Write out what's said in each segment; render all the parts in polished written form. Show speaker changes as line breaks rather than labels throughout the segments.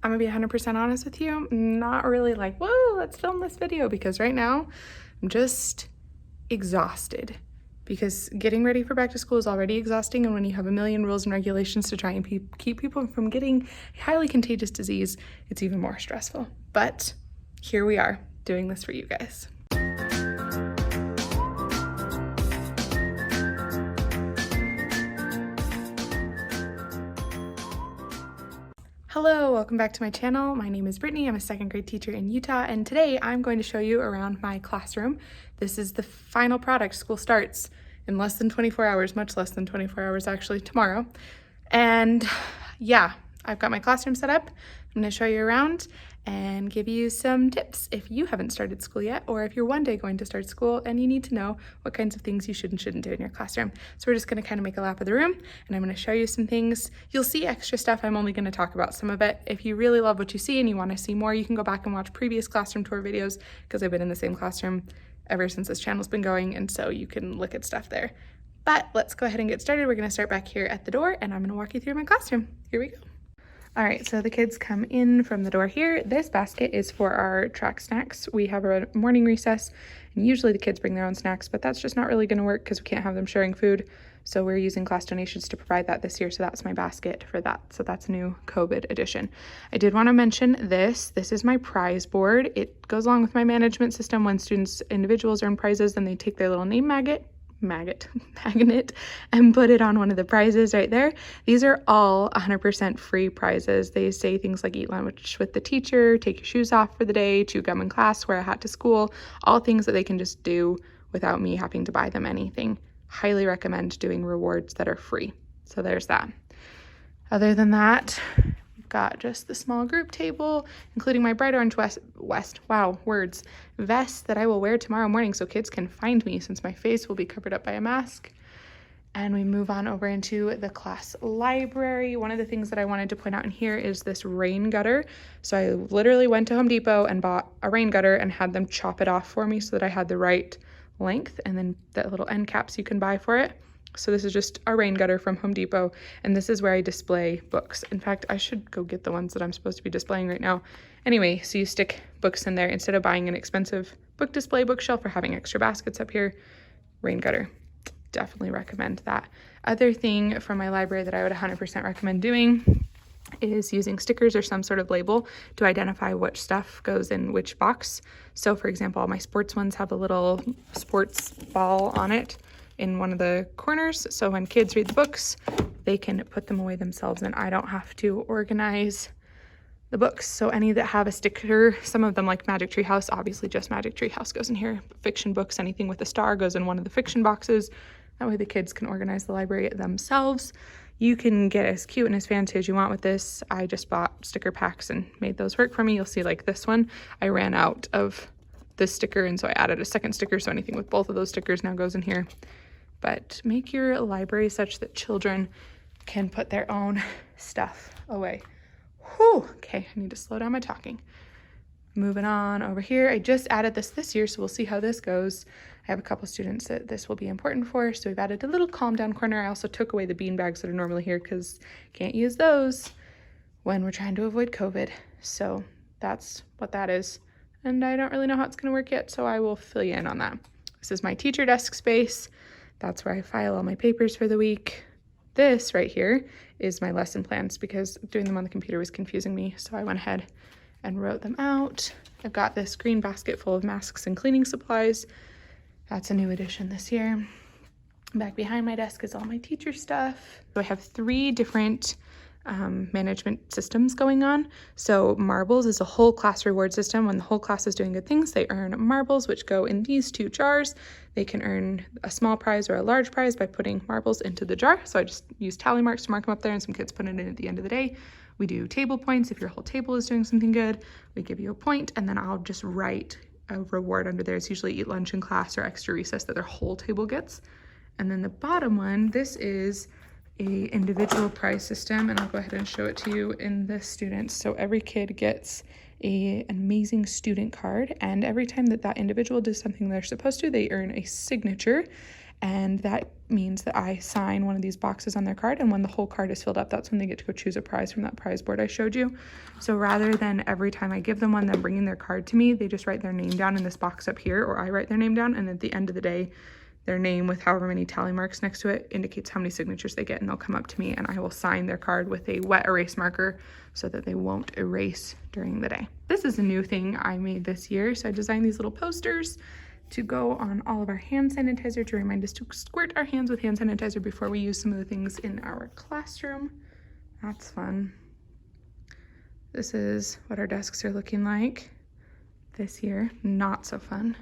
I'm gonna be 100% honest with you. I'm not really like, whoa, let's film this video, because right now I'm just exhausted, because getting ready for back to school is already exhausting. And when you have a million rules and regulations to try and keep people from getting a highly contagious disease, it's even more stressful. But here we are doing this for you guys. Hello, welcome back to my channel. My name is Brittany. I'm a second grade teacher in Utah, and today I'm going to show you around my classroom. This is the final product. School starts in less than 24 hours, much less than 24 hours actually, tomorrow. And yeah, I've got my classroom set up. I'm going to show you around and give you some tips if you haven't started school yet, or if you're one day going to start school and you need to know what kinds of things you should and shouldn't do in your classroom. So we're just going to kind of make a lap of the room, and I'm going to show you some things. You'll see extra stuff. I'm only going to talk about some of it. If you really love what you see and you want to see more, you can go back and watch previous classroom tour videos, because I've been in the same classroom ever since this channel's been going, and so you can look at stuff there. But let's go ahead and get started. We're going to start back here at the door, and I'm going to walk you through my classroom. Here we go. All right, so the kids come in from the door here. This basket is for our track snacks. We have a morning recess, and usually the kids bring their own snacks, but that's just not really gonna work because we can't have them sharing food. So we're using class donations to provide that this year. So that's my basket for that. So that's a new COVID edition. I did want to mention this. This is my prize board. It goes along with my management system. When individuals earn prizes, then they take their little name magnet and put it on one of the prizes right there. These are all 100% free prizes. They say things like eat lunch with the teacher, take your shoes off for the day, chew gum in class, wear a hat to school, all things that they can just do without me having to buy them anything. Highly recommend doing rewards that are free. So there's that. Other than that, got just the small group table, including my bright orange vest that I will wear tomorrow morning so kids can find me, since my face will be covered up by a mask. And we move on over into the class library. One of the things that I wanted to point out in here is this rain gutter. So I literally went to Home Depot and bought a rain gutter and had them chop it off for me so that I had the right length, and then that little end caps you can buy for it. So this is just a rain gutter from Home Depot, and this is where I display books. In fact, I should go get the ones that I'm supposed to be displaying right now. Anyway, so you stick books in there instead of buying an expensive book display bookshelf or having extra baskets up here. Rain gutter. Definitely recommend that. Other thing from my library that I would 100% recommend doing is using stickers or some sort of label to identify which stuff goes in which box. So for example, all my sports ones have a little sports ball on it in one of the corners, so when kids read the books, they can put them away themselves and I don't have to organize the books. So any that have a sticker, some of them like Magic Tree House, obviously just Magic Tree House goes in here. Fiction books, anything with a star goes in one of the fiction boxes. That way the kids can organize the library themselves. You can get as cute and as fancy as you want with this. I just bought sticker packs and made those work for me. You'll see like this one, I ran out of this sticker, and so I added a second sticker, so anything with both of those stickers now goes in here. But make your library such that children can put their own stuff away. Whew, okay, I need to slow down my talking. Moving on over here, I just added this year, so we'll see how this goes. I have a couple students that this will be important for, so we've added a little calm down corner. I also took away the bean bags that are normally here because can't use those when we're trying to avoid COVID. So that's what that is. And I don't really know how it's gonna work yet, so I will fill you in on that. This is my teacher desk space. That's where I file all my papers for the week. This right here is my lesson plans, because doing them on the computer was confusing me, so I went ahead and wrote them out. I've got this green basket full of masks and cleaning supplies. That's a new addition this year. Back behind my desk is all my teacher stuff. So I have 3 different management systems going on. So marbles is a whole class reward system. When the whole class is doing good things, they earn marbles, which go in these 2 jars. They can earn a small prize or a large prize by putting marbles into the jar. So I just use tally marks to mark them up there, and some kids put it in at the end of the day. We do table points. If your whole table is doing something good, we give you a point, and then I'll just write a reward under there. It's usually eat lunch in class or extra recess that their whole table gets. And then the bottom one, this is a individual prize system, and I'll go ahead and show it to you in the students. So every kid gets an amazing student card, and every time that individual does something they're supposed to, they earn a signature. and that means that I sign one of these boxes on their card, and when the whole card is filled up, that's when they get to go choose a prize from that prize board I showed you. So rather than every time I give them one, them bringing their card to me, they just write their name down in this box up here, or I write their name down, and at the end of the day, their name with however many tally marks next to it indicates how many signatures they get, and they'll come up to me and I will sign their card with a wet erase marker so that they won't erase during the day. This is a new thing I made this year. So I designed these little posters to go on all of our hand sanitizer to remind us to squirt our hands with hand sanitizer before we use some of the things in our classroom. That's fun. This is what our desks are looking like this year. Not so fun.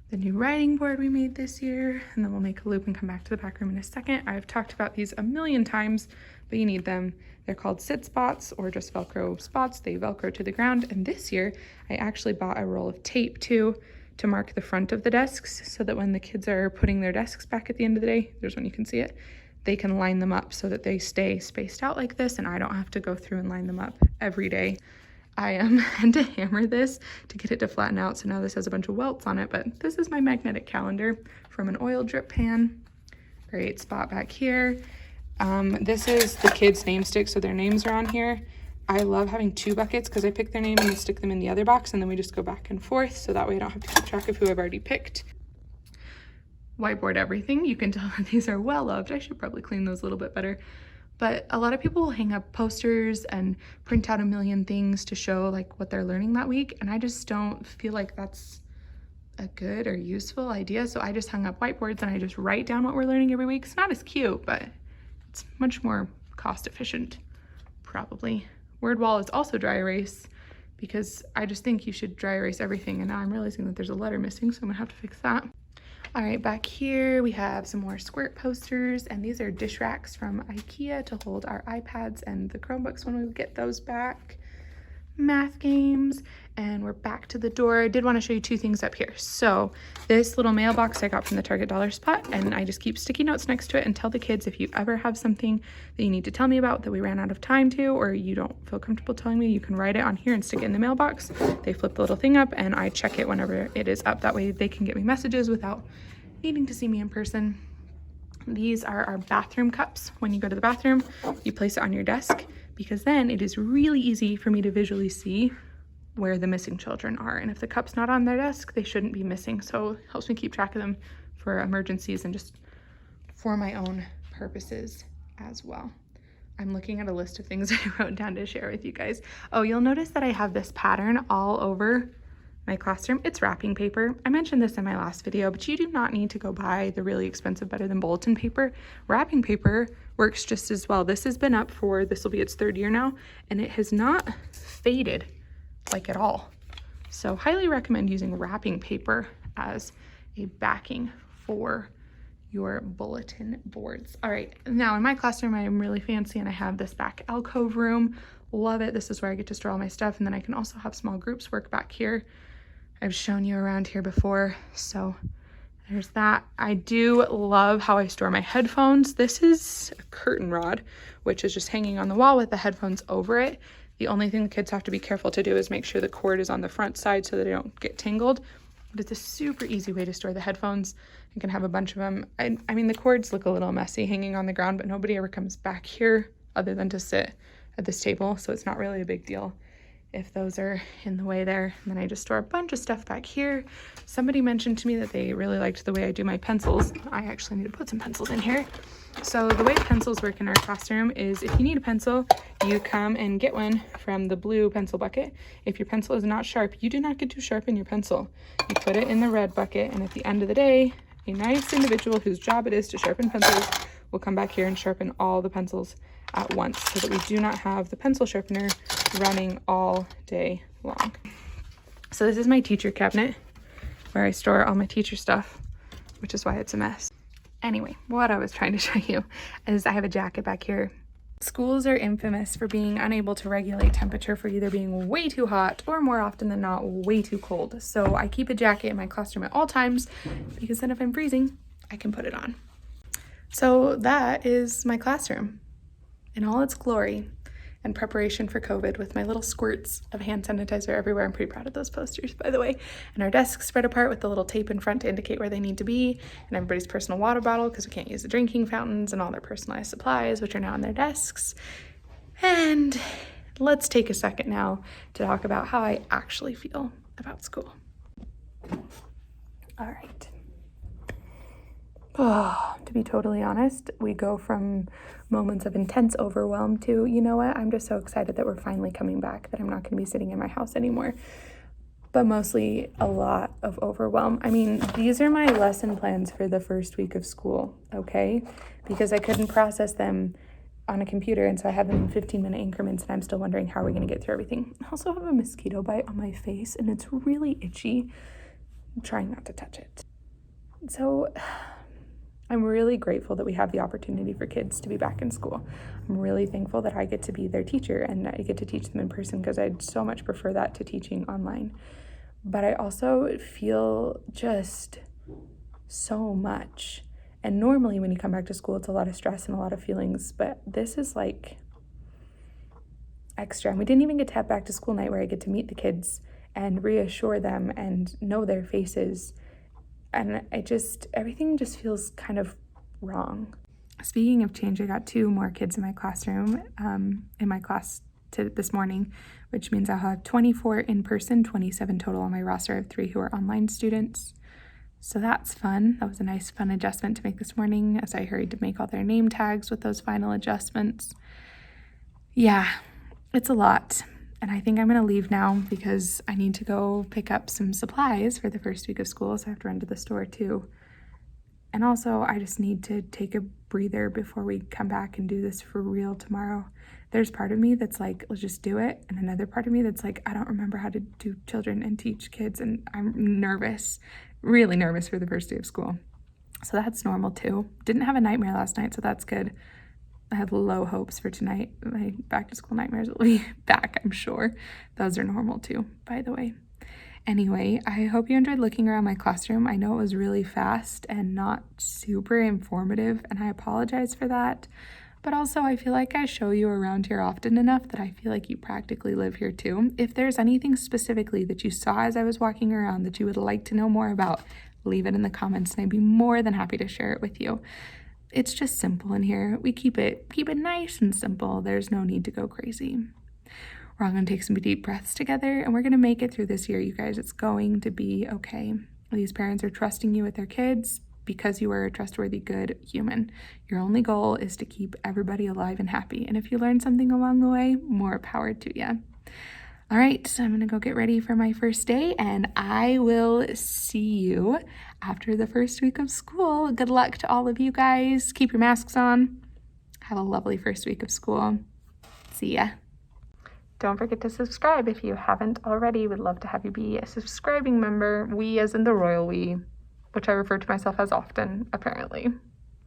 The new writing board we made this year, and then we'll make a loop and come back to the back room in a second. I've talked about these a million times, but you need them. They're called sit spots or just Velcro spots. They Velcro to the ground. And this year I actually bought a roll of tape too to mark the front of the desks so that when the kids are putting their desks back at the end of the day, there's when you can see it, they can line them up so that they stay spaced out like this and I don't have to go through and line them up every day. I had to hammer this to get it to flatten out, so now this has a bunch of welts on it, but this is my magnetic calendar from an oil drip pan. Great spot back here. This is the kids' name stick, so their names are on here. I love having 2 buckets because I pick their name and then stick them in the other box, and then we just go back and forth, so that way I don't have to keep track of who I've already picked. Whiteboard everything. You can tell that these are well loved. I should probably clean those a little bit better. But a lot of people will hang up posters and print out a million things to show like what they're learning that week. And I just don't feel like that's a good or useful idea. So I just hung up whiteboards and I just write down what we're learning every week. It's not as cute, but it's much more cost efficient, probably. Word wall is also dry erase because I just think you should dry erase everything. And now I'm realizing that there's a letter missing, so I'm gonna have to fix that. All right, back here we have some more Squirt posters, and these are dish racks from IKEA to hold our iPads and the Chromebooks when we get those back. Math games, and we're back to the door. I did want to show you 2 things up here. So this little mailbox I got from the Target Dollar Spot, and I just keep sticky notes next to it and tell the kids if you ever have something that you need to tell me about that we ran out of time to, or you don't feel comfortable telling me, you can write it on here and stick it in the mailbox. They flip the little thing up and I check it whenever it is up. That way they can get me messages without needing to see me in person. These are our bathroom cups. When you go to the bathroom, you place it on your desk because then it is really easy for me to visually see where the missing children are. And if the cup's not on their desk, they shouldn't be missing. So it helps me keep track of them for emergencies and just for my own purposes as well. I'm looking at a list of things I wrote down to share with you guys. Oh, you'll notice that I have this pattern all over my classroom. It's wrapping paper. I mentioned this in my last video, but you do not need to go buy the really expensive Better Than Bulletin paper. Wrapping paper works just as well. This has been up for, this will be its 3rd year now, and it has not faded like at all. So highly recommend using wrapping paper as a backing for your bulletin boards. All right, now in my classroom, I am really fancy and I have this back alcove room. Love it. This is where I get to store all my stuff, and then I can also have small groups work back here. I've shown you around here before, so there's that. I do love how I store my headphones. This is a curtain rod, which is just hanging on the wall with the headphones over it. The only thing the kids have to be careful to do is make sure the cord is on the front side so that they don't get tangled. But it's a super easy way to store the headphones. You can have a bunch of them. I mean, the cords look a little messy hanging on the ground, but nobody ever comes back here other than to sit at this table, so it's not really a big deal if those are in the way there. And then I just store a bunch of stuff back here. Somebody mentioned to me that they really liked the way I do my pencils. I actually need to put some pencils in here. So the way pencils work in our classroom is if you need a pencil, you come and get one from the blue pencil bucket. If your pencil is not sharp, you do not get to sharpen your pencil. You put it in the red bucket, and at the end of the day, a nice individual whose job it is to sharpen pencils will come back here and sharpen all the pencils at once so that we do not have the pencil sharpener running all day long. So this is my teacher cabinet where I store all my teacher stuff, which is why it's a mess. Anyway, what I was trying to show you is I have a jacket back here. Schools are infamous for being unable to regulate temperature, for either being way too hot or more often than not way too cold. So I keep a jacket in my classroom at all times because then if I'm freezing, I can put it on. So that is my classroom in all its glory. and preparation for COVID with my little squirts of hand sanitizer everywhere. I'm pretty proud of those posters, by the way. And our desks spread apart with the little tape in front to indicate where they need to be, and everybody's personal water bottle because we can't use the drinking fountains, and all their personalized supplies, which are now on their desks. And let's take a second now to talk about how I actually feel about school. All right. Oh, to be totally honest, we go from moments of intense overwhelm to, you know what, I'm just so excited that we're finally coming back, that I'm not going to be sitting in my house anymore. But mostly a lot of overwhelm. I mean, these are my lesson plans for the first week of school, okay? Because I couldn't process them on a computer, and so I have them in 15-minute increments, and I'm still wondering how we're going to get through everything. I also have a mosquito bite on my face, and it's really itchy. I'm trying not to touch it. So I'm really grateful that we have the opportunity for kids to be back in school. I'm really thankful that I get to be their teacher and I get to teach them in person, because I'd so much prefer that to teaching online. But I also feel just so much. And normally when you come back to school, it's a lot of stress and a lot of feelings, but this is like extra. And we didn't even get to have back to school night where I get to meet the kids and reassure them and know their faces. And everything just feels kind of wrong. Speaking of change, I got 2 more kids in my classroom, in my class this morning, which means I'll have 24 in person, 27 total on my roster of 3 who are online students. So that's fun. That was a nice, fun adjustment to make this morning as I hurried to make all their name tags with those final adjustments. Yeah, it's a lot. And I think I'm going to leave now because I need to go pick up some supplies for the first week of school, so I have to run to the store too. And also, I just need to take a breather before we come back and do this for real tomorrow. There's part of me that's like, let's just do it. And another part of me that's like, I don't remember how to do children and teach kids. And I'm nervous, really nervous for the first day of school. So that's normal too. Didn't have a nightmare last night, so that's good. I have low hopes for tonight. My back to school nightmares will be back, I'm sure. Those are normal too, by the way. Anyway, I hope you enjoyed looking around my classroom. I know it was really fast and not super informative, and I apologize for that. But also, I feel like I show you around here often enough that I feel like you practically live here too. If there's anything specifically that you saw as I was walking around that you would like to know more about, leave it in the comments and I'd be more than happy to share it with you. It's just simple in here. We keep it nice and simple. There's no need to go crazy. We're all going to take some deep breaths together, and we're going to make it through this year, you guys. It's going to be okay. These parents are trusting you with their kids because you are a trustworthy, good human. Your only goal is to keep everybody alive and happy. And if you learn something along the way, more power to you. All right, so I'm going to go get ready for my first day, and I will see you after the first week of school. Good luck to all of you guys. Keep your masks on. Have a lovely first week of school. See ya. Don't forget to subscribe if you haven't already. Would love to have you be a subscribing member. We as in the royal we, which I refer to myself as often, apparently.